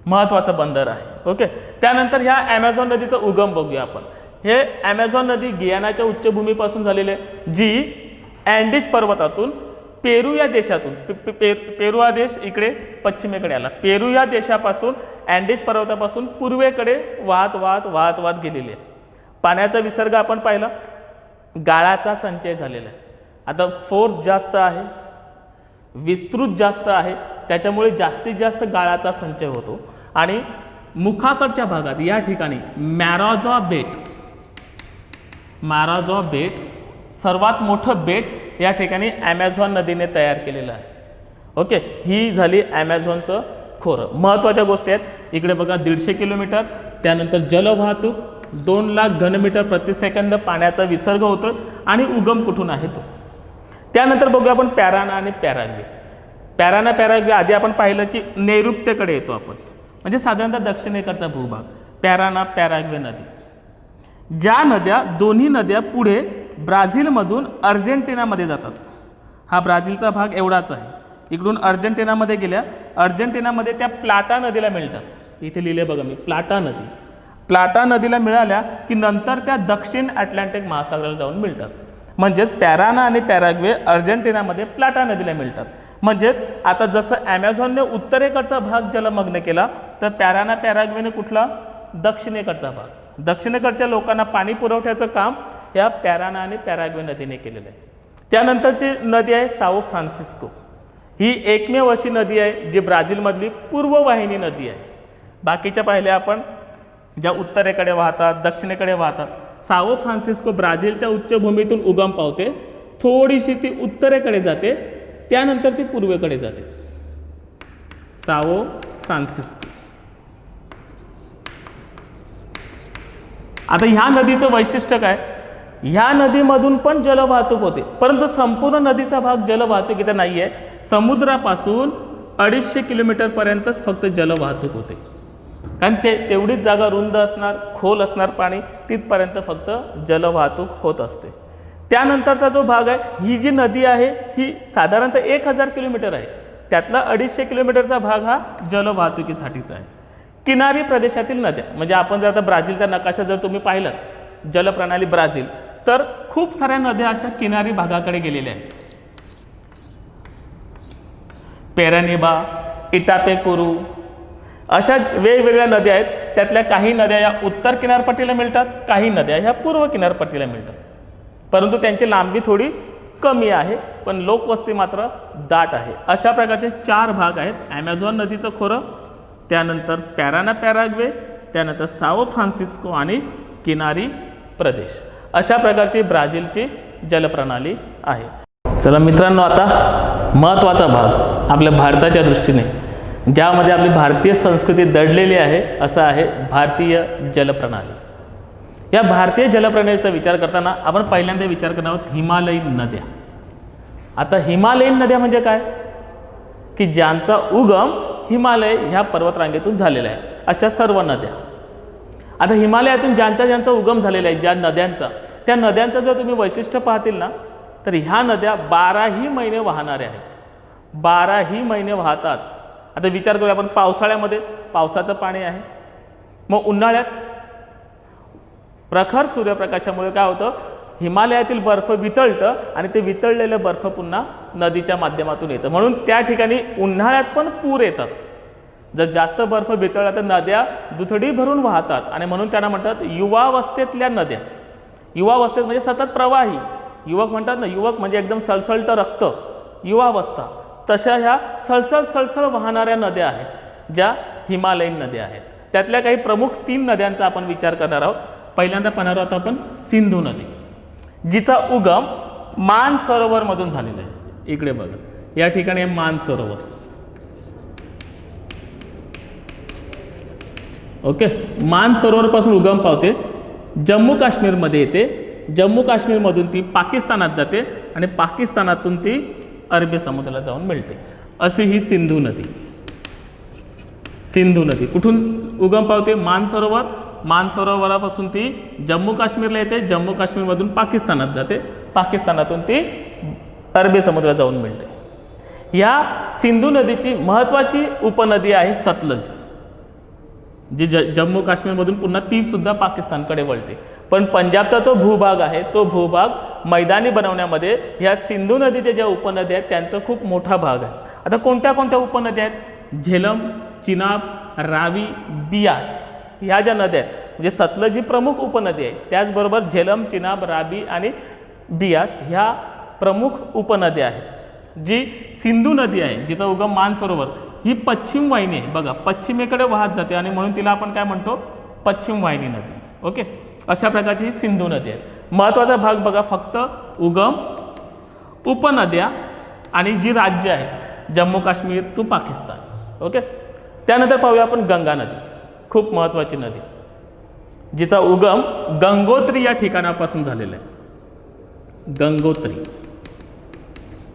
महत्त्वाचं बंदर आहे. ओके, त्यानंतर ह्या ॲमेझॉन नदीचा उगम बघूया आपण. हे ॲमेझॉन नदी गियानाच्या उच्चभूमीपासून झालेली आहे, जी अँडीज पर्वतातून पेरू या देशातून, पेरू हा देश इकडे पश्चिमेकडे आला. पेरू या देशापासून अँडीज पर्वतापासून पूर्वेकडे वाहत गेलेली आहे. पाण्याचा विसर्ग आपण पाहिला, गाळाचा संचय झालेला आहे. आता फोर्स जास्त आहे, विस्तृत जास्त आहे, त्याच्यामुळे जास्तीत जास्त गाळाचा संचय होतो. आणि मुखाकडच्या भागात या ठिकाणी मॅराजॉ बेट सर्वात मोठं बेट या ठिकाणी ॲमेझॉन नदीने तयार केलेलं आहे. ओके, ही झाली ॲमेझॉनचं खोरं. महत्त्वाच्या गोष्टी आहेत इकडे बघा. 150 किलोमीटर, त्यानंतर जलवाहतूक, 2 लाख घनमीटर प्रति सेकंद पाण्याचा विसर्ग होतो. आणि उगम कुठून आहे तो. त्यानंतर बघूया आपण पॅराना आणि पॅराग्वे. पॅराग्वे आधी आपण पाहिलं की नैऋत्येकडे येतो आपण, म्हणजे साधारणतः दक्षिणेकडचा भूभाग. पॅराग्वे नदी, ज्या नद्या, दोन्ही नद्या पुढे ब्राझीलमधून अर्जेंटिनामध्ये जातात. हा ब्राझीलचा भाग एवढाच आहे. इकडून अर्जेंटिनामध्ये गेल्या, अर्जेंटिनामध्ये त्या प्लाटा नदीला मिळतात. इथे लिहिले बघा मी, प्लाटा नदीला मिळाल्या की नंतर त्या दक्षिण अटलांटिक महासागराला जाऊन मिळतात. म्हणजेच पॅराना आणि पॅराग्वे अर्जेंटिनामध्ये प्लाटा नदीला मिळतात. म्हणजेच आता जसं ॲमेझॉनने उत्तरेकडचा भाग जलमग्न केला, तर पॅराग्वेने कुठला? दक्षिणेकडचा भाग. दक्षिणेकडच्या लोकांना पाणी पुरवठ्याचं काम या पॅराना आणि पॅराग्वे नदीने केलेलं आहे. त्यानंतरची नदी आहे साओ फ्रान्सिस्को. ही एकमेव अशी नदी आहे जी ब्राझीलमधली पूर्ववाहिनी नदी आहे. बाकीच्या पाहिल्या आपण ज्या उत्तरेकडे वाहतात, दक्षिणेकडे वाहतात. साओ फ्रान्सिस्को ब्राझीलच्या उच्चभूमीतून उगम पावते, थोडीशी ती उत्तरेकडे जाते त्यानंतर ती पूर्वेकडे जाते, साओ फ्रान्सिस्को. आता ह्या नदीचं वैशिष्ट्य काय, ह्या नदीमधून पण जलवाहतूक होते, परंतु संपूर्ण नदीचा भाग जलवाहतुकीचा नाही आहे. समुद्रापासून 250 किलोमीटरपर्यंतच फक्त जलवाहतूक होते, कारण तेवढीच जागा रुंद असणार, खोल असणार पाणी, तिथपर्यंत फक्त जलवाहतूक होत असते. त्यानंतरचा जो भाग आहे, ही जी नदी आहे ही साधारणतः 1000 किलोमीटर आहे, त्यातला 250 किलोमीटरचा भाग हा जलवाहतुकीसाठीचा आहे. किनारी प्रदेशातील नद्या, म्हणजे आपण जर आता ब्राझीलचा नकाशा जर तुम्ही पाहिलं, जलप्रणाली ब्राझील, तर खूप साऱ्या नद्या अशा किनारी भागाकडे गेलेल्या आहेत. पेरानिबा, इटापेकुरू अशा वेगवेगळ्या नद्या आहेत. त्यातल्या काही नद्या या उत्तर किनारपट्टीला मिळतात, काही नद्या ह्या पूर्व किनारपट्टीला मिळतात, परंतु त्यांची लांबी थोडी कमी आहे, पण लोकवस्ती मात्र दाट आहे. अशा प्रकारचे 4 भाग आहेत. ॲमेझॉन नदीचं खोरं, त्यानंतर पॅराना पॅराग्वे, त्यानंतर साओ फ्रान्सिस्को आणि किनारी प्रदेश. अशा प्रकारची ब्राझीलची जलप्रणाली आहे. चला मित्रांनो, आता महत्त्वाचा भाग आपल्या भारताच्या दृष्टीने, ज्यामध्ये आपली भारतीय संस्कृती दडलेली आहे, असा आहे भारतीय जलप्रणाली. या भारतीय जलप्रणालीचा विचार करताना आपण पहिल्यांदा विचार करणार आहोत हिमालयीन नद्या. आता हिमालयीन नद्या म्हणजे काय, की ज्यांचा उगम हिमालय ह्या पर्वतरांगेतून झालेला आहे, अशा सर्व नद्या. आता हिमालयातून ज्यांचा उगम झालेला आहे, ज्या नद्यांचा, त्या नद्यांचं जर तुम्ही वैशिष्ट्य पाहतील ना, तर ह्या नद्या 12ही महिने वाहणाऱ्या आहेत, 12ही महिने वाहतात. आता विचार करूया आपण, पावसाळ्यामध्ये पावसाचं पाणी आहे, मग उन्हाळ्यात प्रखर सूर्यप्रकाशामुळे काय होतं, हिमालयातील बर्फ वितळतं आणि ते वितळलेलं बर्फ पुन्हा नदीच्या माध्यमातून येतं, म्हणून त्या ठिकाणी उन्हाळ्यात पण पूर येतात. जर जास्त बर्फ वितळला तर नद्या दुथडी भरून वाहतात, आणि म्हणून त्यांना म्हणतात युवावस्थेतल्या नद्या. युवावस्थेत म्हणजे सतत प्रवाही, युवक म्हणतात ना, युवक म्हणजे एकदम सळसळतं रक्त, युवावस्था. तशा ह्या सळसळ वाहणाऱ्या नद्या आहेत, ज्या हिमालयीन नद्या आहेत. त्यातल्या काही प्रमुख 3 नद्यांचा आपण विचार करणार आहोत. पहिल्यांदा पाहणार आहोत आपण सिंधू नदी, जिचा उगम मानसरोवरमधून झालेला आहे. इकडे बघा, या ठिकाणी आहे मानसरोवर. ओके, मानसरोवरपासून उगम पावते, जम्मू काश्मीरमध्ये येते, जम्मू काश्मीरमधून ती पाकिस्तानात जाते आणि पाकिस्तानातून ती अरबी समुद्राला जाऊन मिळते. अशी ही सिंधू नदी. सिंधू नदी कुठून उगम पावते, मानसरोवर, मानसरोवरापासून ती जम्मू काश्मीरला येते, जम्मू काश्मीरमधून पाकिस्तानात जाते, पाकिस्तानातून ती अरबी समुद्राला जाऊन मिळते. या सिंधू नदीची महत्त्वाची उपनदी आहे सतलज, जी जम्मू काश्मीरमधून पुन्हा ती सुद्धा पाकिस्तानकडे वळते. पण पंजाबचा जो भूभाग आहे, तो भूभाग मैदानी बनवण्यामध्ये ह्या सिंधू नदीच्या ज्या उपनद्या आहेत त्यांचा खूप मोठा भाग आहे. आता कोणत्या कोणत्या उपनद्या आहेत, झेलम, चिनाब, रावी, बियास, ह्या ज्या नद्या आहेत, म्हणजे सतलज ही प्रमुख उपनदी आहे, त्याचबरोबर झेलम, चिनाब, रावी आणि बियास ह्या प्रमुख उपनद्या आहेत. जी सिंधू नदी आहे, जिचा उगम मानसरोवर, ही पश्चिम वाहिनी आहे. बघा, पश्चिमेकडे वाहत जाते आणि म्हणून तिला आपण काय म्हणतो, पश्चिम वाहिनी नदी. ओके, अशा प्रकारची ही सिंधू नदी आहे. महत्त्वाचा भाग बघा, फक्त उगम, उपनद्या आणि जी राज्य आहे, जम्मू काश्मीर टू पाकिस्तान. ओके, त्यानंतर पाहूया आपण गंगा नदी, खूप महत्त्वाची नदी, जिचा उगम गंगोत्री या ठिकाणापासून झालेला आहे. गंगोत्री,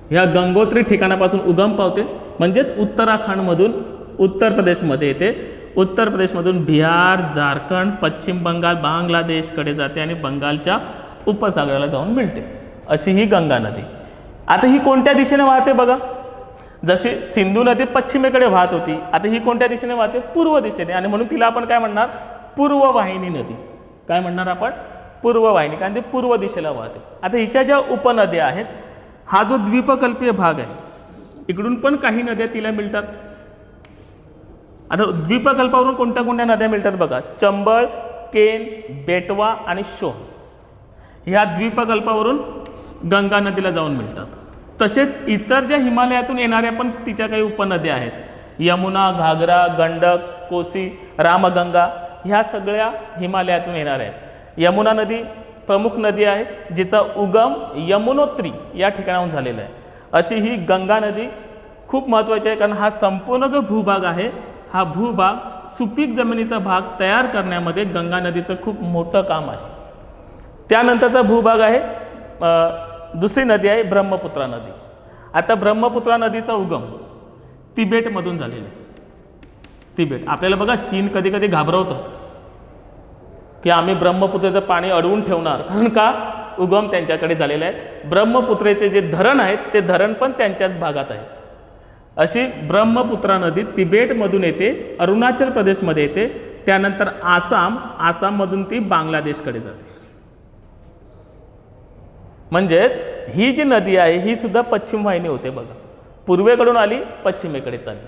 ह्या गंगोत्री ठिकाणापासून उगम पावते, म्हणजेच उत्तराखंडमधून उत्तर प्रदेशमध्ये येते, उत्तर प्रदेशमधून बिहार, झारखंड, पश्चिम बंगाल, बांगलादेशकडे जाते आणि बंगालच्या उपसागराला जाऊन मिळते. अशी ही गंगा नदी. आता ही कोणत्या दिशेने वाहते बघा, जशी सिंधू नदी पश्चिमेकडे वाहत होती, आता ही कोणत्या दिशेने वाहते, पूर्व दिशेने, आणि म्हणून तिला आपण काय म्हणणार, पूर्ववाहिनी नदी. काय म्हणणार आपण, पूर्ववाहिनी, कारण ती पूर्व दिशेला वाहते. आता हिच्या ज्या उपनद्या आहेत, हा जो द्वीपकल्पीय भाग आहे, इकडून पण काही नद्या तिला मिळतात. आता द्वीपकल्पावरून कोणत्या कोणत्या नद्या मिळतात बघा, चंबळ, केन, बेटवा आणि शोण, ह्या द्वीपकल्पावरून गंगा नदीला जाऊन मिळतात. तसेच इतर ज्या हिमालयातून येणाऱ्या पण तिच्या काही उपनद्या आहेत, यमुना, घागरा, गंडक, कोसी, रामगंगा, ह्या सगळ्या हिमालयातून येणाऱ्या आहेत. यमुना नदी प्रमुख नदी आहे, जिचा उगम यमुनोत्री या ठिकाणाहून झालेला आहे. अशी ही गंगा नदी खूप महत्त्वाची आहे, कारण हा संपूर्ण जो भूभाग आहे, हा भूभाग सुपीक जमिनीचा भाग तयार करण्यामध्ये गंगा नदीचं खूप मोठं काम आहे. त्यानंतरचा भूभाग आहे दुसरी नदी आहे ब्रह्मपुत्रा नदी. आता ब्रह्मपुत्रा नदीचा उगम तिबेटमधून झालेला आहे. तिबेट आपल्याला बघा, चीन कधी कधी घाबरवतं की आम्ही ब्रह्मपुत्रेचं पाणी अडवून ठेवणार, कारण का उगम त्यांच्याकडे झालेला आहे. ब्रह्मपुत्रेचे जे धरण आहेत ते धरण पण त्यांच्याच भागात आहेत. अशी ब्रह्मपुत्रा नदी तिबेटमधून येते, अरुणाचल प्रदेशमध्ये येते, त्यानंतर आसाममधून ती बांगलादेशकडे जाते. म्हणजेच ही जी नदी आहे ही सुद्धा पश्चिम वाहिनी होते बघा, पूर्वेकडून आली पश्चिमेकडे चालली.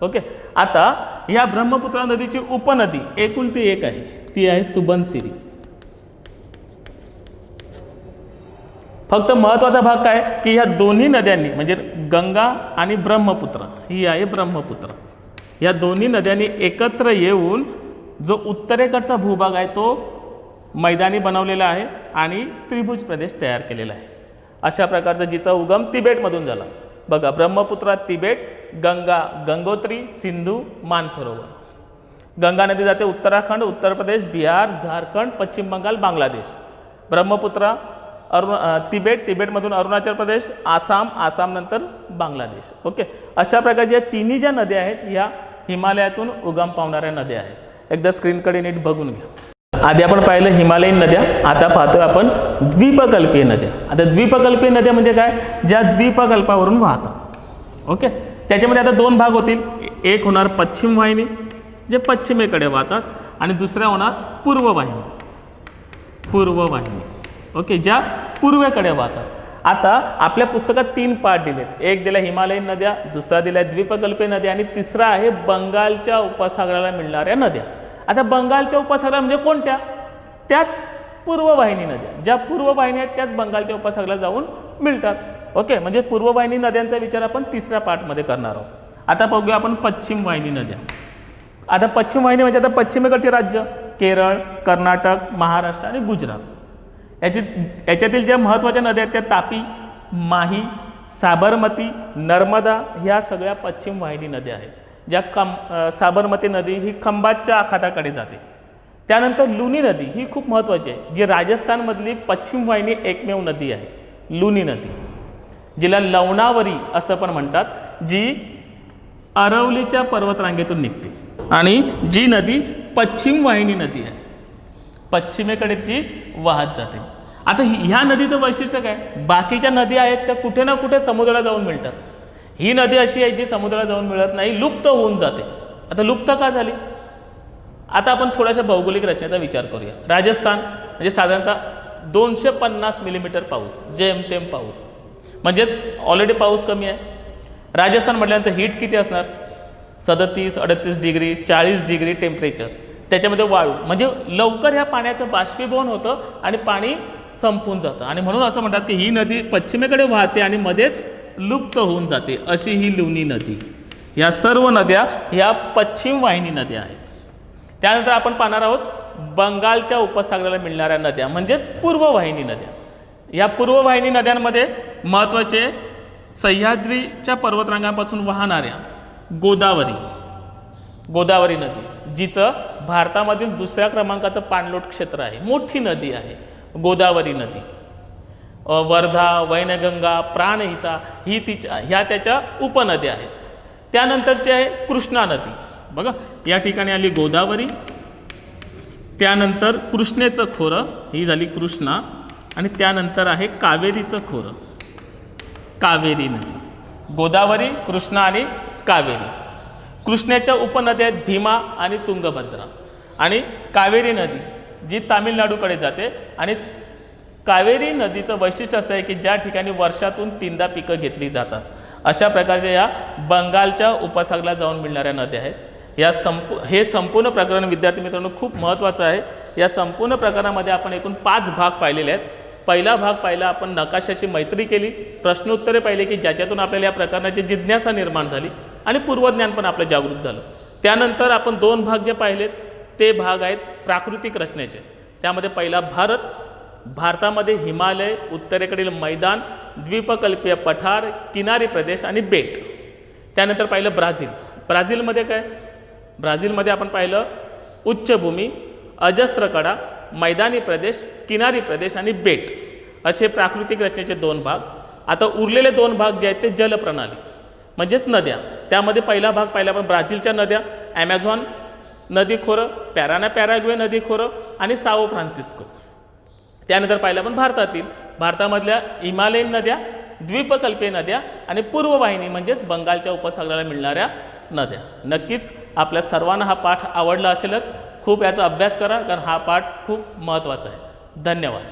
ओके, आता या ब्रह्मपुत्रा नदीची उपनदी एकुलती एक आहे, ती आहे सुबनसिरी. फक्त महत्त्वाचा भाग काय की ह्या दोन्ही नद्यांनी म्हणजे गंगा आणि ब्रह्मपुत्रा, ही आहे ब्रह्मपुत्रा, या दोन्ही नद्यांनी एकत्र येऊन जो उत्तरेकडचा भूभाग आहे तो मैदानी बनवलेला आहे आणि त्रिभुज प्रदेश तयार केलेला आहे. अशा प्रकारचा जिचा उगम तिबेटमधून झाला बघा. ब्रह्मपुत्रा तिबेट, गंगा गंगोत्री, सिंधू मानसरोवर. गंगा नदी जाते उत्तराखंड, उत्तर प्रदेश, बिहार, झारखंड, पश्चिम बंगाल, बांगलादेश. ब्रह्मपुत्रा तिबेट, तिबेटमधून अरुणाचल प्रदेश, आसाम नंतर बांगलादेश. ओके, अशा प्रकारच्या तिन्ही ज्या नद्या आहेत ह्या हिमालयातून उगम पावणाऱ्या नद्या आहेत. एकदा स्क्रीनकडे नीट बघून घ्या. आधी आपण पाहिलं हिमालयीन नद्या, आता पाहतोय आपण द्वीपकल्पीय नद्या. आता द्वीपकल्पीय नद्या म्हणजे काय, ज्या द्वीपकल्पावरून वाहतात. ओके, त्याच्यामध्ये आता दोन भाग होतील. एक होणार पश्चिम वाहिनी जे पश्चिमेकडे वाहतात आणि दुसऱ्या होणार पूर्व वाहिनी. पूर्व वाहिनी ओके, ज्या पूर्वेकडे वाहतात. आता आपल्या पुस्तकात 3 पार्ट दिलेत. एक दिला हिमालयीन नद्या, दुसरा दिला द्वीपकल्पीय नद्या आणि तिसरा आहे बंगालच्या उपसागराला मिळणाऱ्या नद्या. आता बंगालच्या उपसागरा म्हणजे कोणत्या, त्याच पूर्ववाहिनी नद्या. ज्या पूर्ववाहिनी आहेत त्याच बंगालच्या उपसागराला जाऊन मिळतात. ओके, म्हणजे पूर्ववाहिनी नद्यांचा विचार आपण तिसऱ्या पार्टमध्ये करणार आहोत. आता बघूया आपण पश्चिम वाहिनी नद्या. आता पश्चिम वाहिनी म्हणजे आता पश्चिमेकडचे राज्य केरळ, कर्नाटक, महाराष्ट्र आणि गुजरात. याच्यातील ज्या महत्त्वाच्या नद्या आहेत त्या तापी, माही, साबरमती, नर्मदा ह्या सगळ्या पश्चिम वाहिनी नद्या आहेत. ज्या साबरमती नदी ही खंबातच्या आखाताकडे जाते. त्यानंतर लुनी नदी ही खूप महत्त्वाची आहे, जी राजस्थानमधली पश्चिम वाहिनी एकमेव नदी आहे. लुनी नदी, जिला लवणावरी असं पण म्हणतात, जी अरवलीच्या पर्वतरांगेतून निघते आणि जी नदी पश्चिम वाहिनी नदी आहे, पश्चिमेकडची वाहत जाते. आता ह्या नदीचं वैशिष्ट्य काय, बाकीच्या नदी आहेत त्या कुठे ना कुठे समुद्राला जाऊन मिळतात. ही नदी अशी आहे जी समुद्राला जाऊन मिळत नाही, लुप्त होऊन जाते. आता लुप्त का झाली, आता आपण थोड्याशा भौगोलिक रचनेचा विचार करूया. राजस्थान म्हणजे साधारणतः 250 मिलीमीटर पाऊस, जेमतेम पाऊस, म्हणजेच ऑलरेडी पाऊस कमी आहे. राजस्थान म्हटल्यानंतर हीट किती असणार, 37-38 डिग्री, 40 डिग्री टेम्परेचर. त्याच्यामध्ये वाळू म्हणजे लवकर ह्या पाण्याचं बाष्पीभवन होतं आणि पाणी संपून जातं. आणि म्हणून असं म्हणतात की ही नदी पश्चिमेकडे वाहते आणि मध्येच लुप्त होऊन जाते. अशी ही लुनी नदी. या सर्व नद्या ह्या पश्चिम वाहिनी नद्या आहेत. त्यानंतर आपण पाहणार आहोत बंगालच्या उपसागराला मिळणाऱ्या नद्या म्हणजेच पूर्ववाहिनी नद्या. या पूर्ववाहिनी नद्यांमध्ये महत्त्वाचे सह्याद्रीच्या पर्वतरांगांपासून वाहणाऱ्या गोदावरी नदी, जिचं भारतामधील दुसऱ्या क्रमांकाचं पाणलोट क्षेत्र आहे, मोठी नदी आहे गोदावरी नदी. वर्धा, वैनगंगा, प्राणहिता ह्या त्याच्या उपनद्या आहेत. त्यानंतरची आहे कृष्णा नदी. बघा, या ठिकाणी आली गोदावरी, त्यानंतर कृष्णेचं खोरं, ही झाली कृष्णा, आणि त्यानंतर आहे कावेरीचं खोरं, कावेरी नदी. गोदावरी, कृष्णा आणि कावेरी. कृष्णेच्या उपनद्या आहेत भीमा आणि तुंगभद्रा. आणि कावेरी नदी जी तामिळनाडूकडे जाते. आणि कावेरी नदीचं वैशिष्ट्य असं आहे की ज्या ठिकाणी वर्षातून 3दा पिकं घेतली जातात. अशा प्रकारच्या या बंगालच्या उपसागराला जाऊन मिळणाऱ्या नद्या आहेत. हे संपूर्ण प्रकरण विद्यार्थी मित्रांनो खूप महत्त्वाचं आहे. या संपूर्ण प्रकरणामध्ये आपण एकूण 5 भाग पाहिलेले आहेत. पहिला भाग पाहिला आपण नकाशाशी मैत्री केली, प्रश्नोत्तरे पाहिले की ज्याच्यातून आपल्याला या प्रकरणाची जिज्ञासा निर्माण झाली आणि पूर्वज्ञान पण आपलं जागृत झालं. त्यानंतर आपण 2 भाग जे पाहिलेत ते भाग आहेत प्राकृतिक रचनेचे. त्यामध्ये पहिला भारत भारतामध्ये हिमालय, उत्तरेकडील मैदान, द्वीपकल्पीय पठार, किनारी प्रदेश आणि बेट. त्यानंतर पाहिलं ब्राझील. ब्राझीलमध्ये काय? ब्राझीलमध्ये आपण पाहिलं उच्चभूमी, अजस्त्र कडा, मैदानी प्रदेश, किनारी प्रदेश आणि बेट असे प्राकृतिक रचनेचे 2 भाग. आता उरलेले 2 भाग जे आहेत ते जलप्रणाली म्हणजेच नद्या. त्यामध्ये पहिला भाग पाहिला आपण ब्राझीलच्या नद्या, ॲमेझॉन नदी खोरं, पॅराना पॅराग्वे नदी खोरं आणि साओ फ्रान्सिस्को. त्यानंतर पाहिलं आपण भारतामधल्या हिमालयीन नद्या, द्वीपकल्पीय नद्या आणि पूर्ववाहिनी म्हणजेच बंगालच्या उपसागराला मिळणाऱ्या नद्या. नक्कीच आपल्या सर्वांना हा पाठ आवडला असेलच. खूप याचा अभ्यास करा कारण हा पाठ खूप महत्त्वाचा आहे. धन्यवाद.